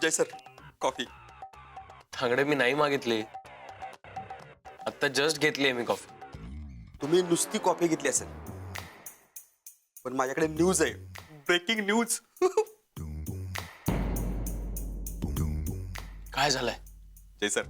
जय sir, coffee. थांगडे मी नाही मागितली. आता जस्ट घेतली मी कॉफी. तुम्ही नुसती कॉफी घेतली असेल, पण माझ्याकडे न्यूज आहे. Breaking news. काय झालंय? जय सर,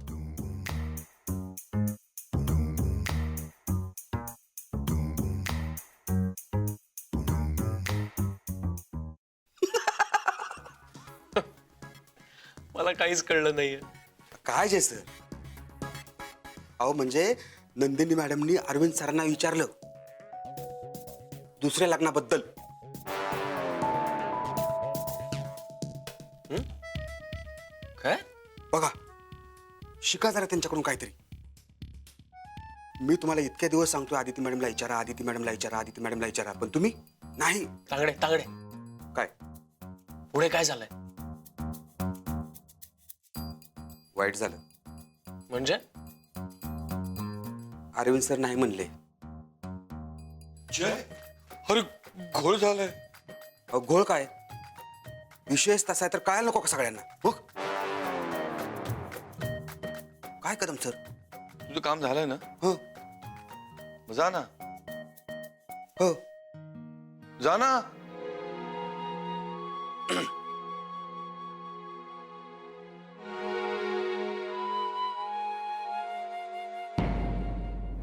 मला काहीच कळलं नाहीये. काय जय सर? अहो म्हणजे नंदिनी मॅडमनी अरविंद सरांना विचारलं दुसऱ्या लग्नाबद्दल. काय? बघा, शिका जरा त्यांच्याकडून काहीतरी. मी तुम्हाला इतके दिवस सांगतोय आदिती मॅडमला विचारा, आदिती मॅडमला विचारा, आदिती मॅडमला विचारा, पण तुम्ही नाही. तांगडे तांगडे, काय पुढे काय झालंय? वाईट झालं. म्हणजे? अरविंद सर नाही म्हणले. जय, अरे घोळ झालाय. अहो, घोळ काय? विषयच तसा आहे तर कळायला नको का सगळ्यांना? हो काय कदम सर? तुझं काम झालंय ना? हो मग जा ना. हो. जा ना.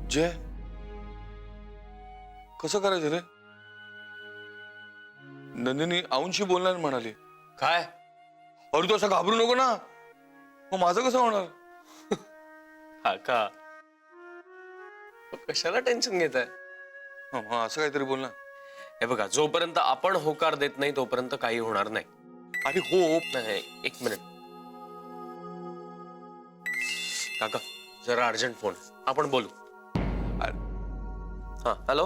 जय, कसं करायचं रे? नंदिनी आऊंशी बोलणार म्हणाली. काय? अरे तू असं घाबरू नको ना. मग माझं कसं होणार? काका, कशाला टेन्शन घेताय? असं काहीतरी बोल ना. हे बघा, जोपर्यंत आपण होकार देत नाही तोपर्यंत काही होणार नाही. अरे हो. नाही, एक मिनिट काका, जरा अर्जंट फोन, आपण बोलू. हा, हॅलो.